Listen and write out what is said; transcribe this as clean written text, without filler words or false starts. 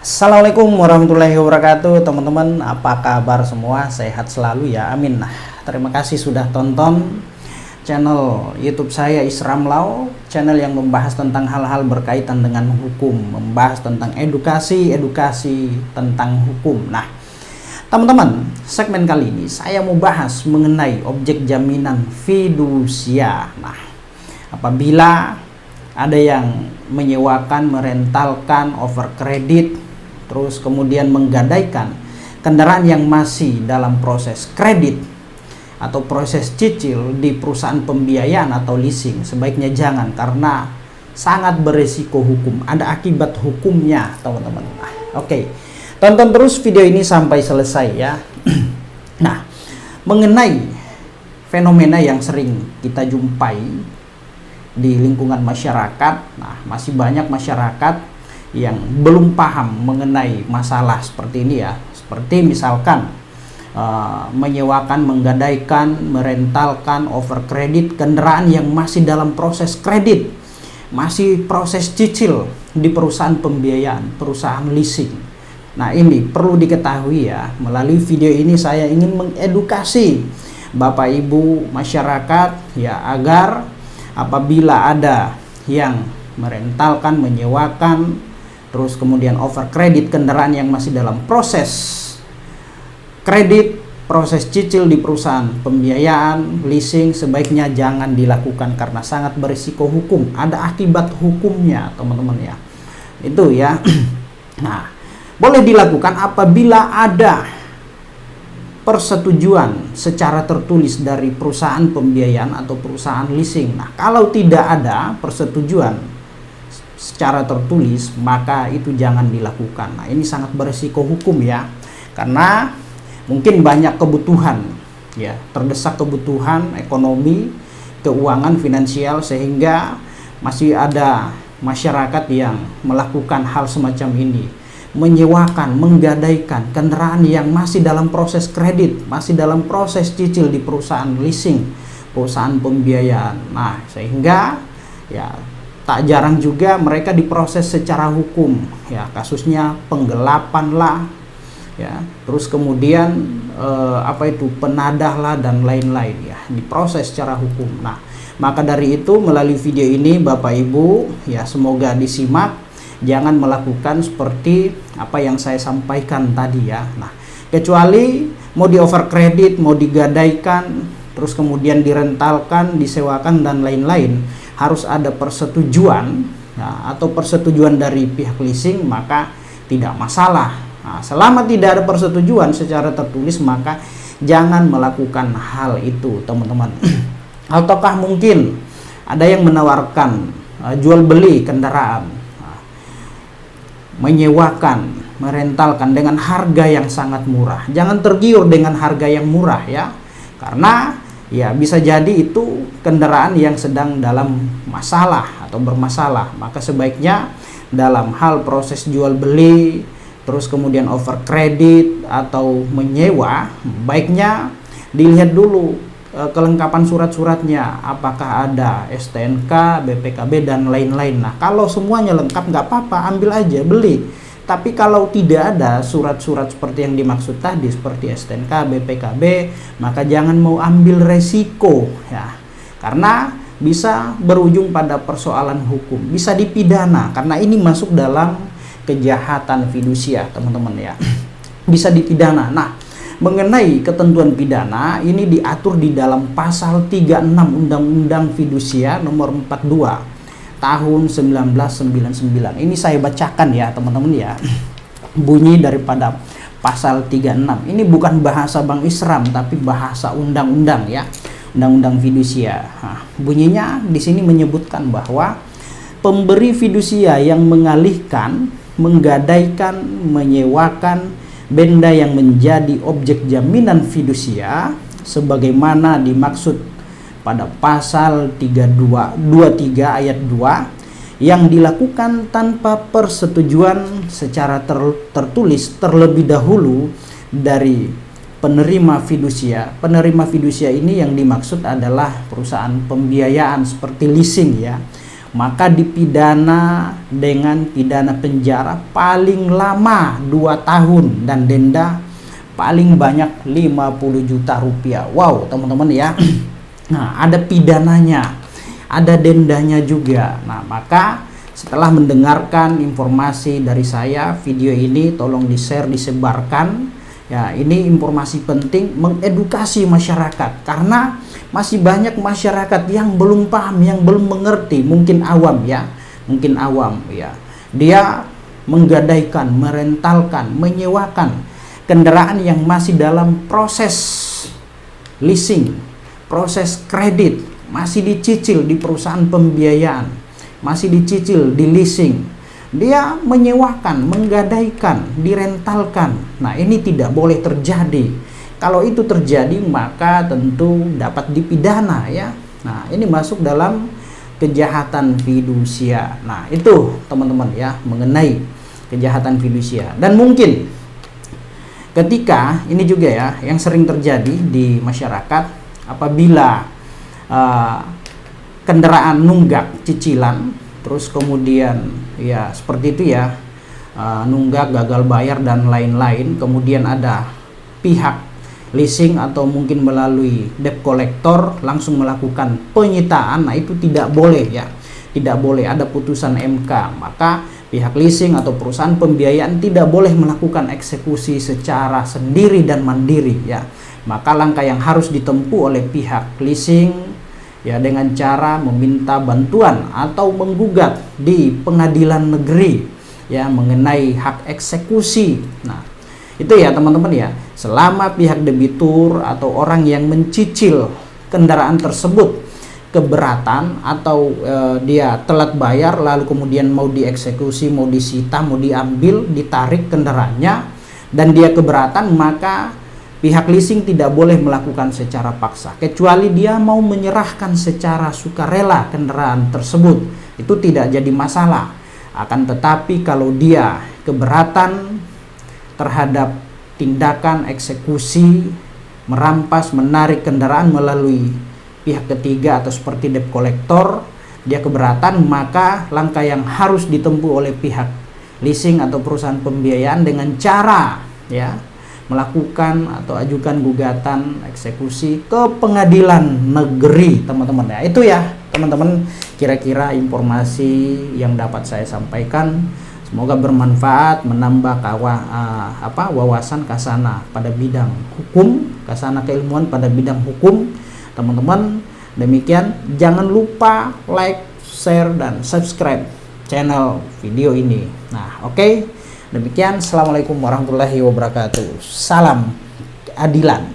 Assalamualaikum warahmatullahi wabarakatuh, teman-teman. Apa kabar semua? Sehat selalu ya, amin. Nah, terima kasih sudah tonton channel YouTube saya Isram Law, channel yang membahas tentang hal-hal berkaitan dengan hukum, membahas tentang edukasi tentang hukum. Nah, teman-teman, segmen kali ini saya mau bahas mengenai objek jaminan fidusia. Nah, apabila ada yang menyewakan, merentalkan, over kredit, terus kemudian menggadaikan kendaraan yang masih dalam proses kredit atau proses cicil di perusahaan pembiayaan atau leasing, sebaiknya jangan, karena sangat beresiko hukum, ada akibat hukumnya, teman-teman. Oke, tonton terus video ini sampai selesai ya. Nah, mengenai fenomena yang sering kita jumpai di lingkungan masyarakat, nah masih banyak masyarakat yang belum paham mengenai masalah seperti ini ya, seperti misalkan menyewakan, menggadaikan, merentalkan, over kredit kendaraan yang masih dalam proses kredit, masih proses cicil di perusahaan pembiayaan, perusahaan leasing. Nah, ini perlu diketahui ya, melalui video ini saya ingin mengedukasi Bapak Ibu masyarakat ya, agar apabila ada yang merentalkan, menyewakan, terus kemudian over kredit kendaraan yang masih dalam proses kredit, proses cicil di perusahaan pembiayaan, leasing, sebaiknya jangan dilakukan karena sangat berisiko hukum, ada akibat hukumnya, teman-teman ya. Itu ya. Nah, boleh dilakukan apabila ada persetujuan secara tertulis dari perusahaan pembiayaan atau perusahaan leasing. Nah, kalau tidak ada persetujuan secara tertulis, maka itu jangan dilakukan. Nah, ini sangat berisiko hukum ya, karena mungkin banyak kebutuhan ya, terdesak kebutuhan ekonomi, keuangan, finansial, sehingga masih ada masyarakat yang melakukan hal semacam ini, menyewakan, menggadaikan kendaraan yang masih dalam proses kredit, masih dalam proses cicil di perusahaan leasing, perusahaan pembiayaan. Nah, sehingga ya tak jarang juga mereka diproses secara hukum ya, kasusnya penggelapan lah ya, terus kemudian penadah lah dan lain-lain ya, diproses secara hukum. Nah, maka dari itu melalui video ini Bapak Ibu ya, semoga disimak, jangan melakukan seperti apa yang saya sampaikan tadi ya. Nah, kecuali mau di over kredit, mau digadaikan, terus kemudian direntalkan, disewakan dan lain-lain, harus ada persetujuan ya, atau persetujuan dari pihak leasing, maka tidak masalah. Nah, selama tidak ada persetujuan secara tertulis, maka jangan melakukan hal itu, teman-teman. Ataukah mungkin ada yang menawarkan jual beli kendaraan, menyewakan, merentalkan dengan harga yang sangat murah. Jangan tergiur dengan harga yang murah ya, karena ya bisa jadi itu kendaraan yang sedang dalam masalah atau bermasalah. Maka sebaiknya dalam hal proses jual beli, terus kemudian over kredit atau menyewa, baiknya dilihat dulu kelengkapan surat-suratnya, apakah ada STNK, BPKB dan lain-lain. Nah, kalau semuanya lengkap nggak apa-apa, ambil aja, beli. Tapi kalau tidak ada surat-surat seperti yang dimaksud tadi, seperti STNK, BPKB, maka jangan mau ambil resiko ya, karena bisa berujung pada persoalan hukum, bisa dipidana, karena ini masuk dalam kejahatan fidusia, teman-teman ya, bisa dipidana. Nah, mengenai ketentuan pidana ini diatur di dalam pasal 36 Undang-Undang Fidusia nomor 42 tahun 1999. Ini saya bacakan ya, teman-teman ya. Bunyi daripada pasal 36. Ini bukan bahasa Bang Isram, tapi bahasa undang-undang ya. Undang-Undang Fidusia. Nah, bunyinya di sini menyebutkan bahwa pemberi fidusia yang mengalihkan, menggadaikan, menyewakan benda yang menjadi objek jaminan fidusia sebagaimana dimaksud pada pasal 23 ayat 2 yang dilakukan tanpa persetujuan secara tertulis terlebih dahulu dari penerima fidusia. Penerima fidusia ini yang dimaksud adalah perusahaan pembiayaan seperti leasing ya, maka dipidana dengan pidana penjara paling lama 2 tahun dan denda paling banyak 50 juta rupiah. Wow, teman-teman ya. Nah, ada pidananya, ada dendanya juga. Nah, maka setelah mendengarkan informasi dari saya, video ini tolong di-share, disebarkan. Ya, ini informasi penting mengedukasi masyarakat karena masih banyak masyarakat yang belum paham, yang belum mengerti, mungkin awam ya. Mungkin awam ya. Dia menggadaikan, merentalkan, menyewakan kendaraan yang masih dalam proses leasing, proses kredit, masih dicicil di perusahaan pembiayaan, masih dicicil di leasing. Dia menyewakan, menggadaikan, direntalkan. Nah, ini tidak boleh terjadi. Kalau itu terjadi maka tentu dapat dipidana ya. Nah, ini masuk dalam kejahatan fidusia. Nah, itu teman-teman ya mengenai kejahatan fidusia. Dan mungkin ketika ini juga ya yang sering terjadi di masyarakat, apabila kendaraan nunggak cicilan, terus kemudian ya seperti itu ya, nunggak, gagal bayar dan lain-lain, kemudian ada pihak leasing atau mungkin melalui debt collector langsung melakukan penyitaan. Nah, itu tidak boleh ya, tidak boleh, ada putusan MK. Maka pihak leasing atau perusahaan pembiayaan tidak boleh melakukan eksekusi secara sendiri dan mandiri ya. Maka langkah yang harus ditempuh oleh pihak leasing ya dengan cara meminta bantuan atau menggugat di pengadilan negeri ya mengenai hak eksekusi. Nah, itu ya teman-teman ya. Selama pihak debitur atau orang yang mencicil kendaraan tersebut keberatan atau dia telat bayar lalu kemudian mau dieksekusi, mau disita, mau diambil, ditarik kendaraannya dan dia keberatan, maka pihak leasing tidak boleh melakukan secara paksa, kecuali dia mau menyerahkan secara sukarela kendaraan tersebut. Itu tidak jadi masalah. Akan tetapi kalau dia keberatan terhadap tindakan eksekusi, merampas, menarik kendaraan melalui pihak ketiga atau seperti debt collector, dia keberatan, maka langkah yang harus ditempuh oleh pihak leasing atau perusahaan pembiayaan dengan cara ya melakukan atau ajukan gugatan eksekusi ke pengadilan negeri, teman-teman ya. Itu ya teman-teman kira-kira informasi yang dapat saya sampaikan. Semoga bermanfaat, menambah wawasan kasana pada bidang hukum, kasana keilmuan pada bidang hukum, teman-teman. Demikian, jangan lupa like, share dan subscribe channel video ini. Nah, oke. Demikian, assalamualaikum warahmatullahi wabarakatuh. Salam keadilan.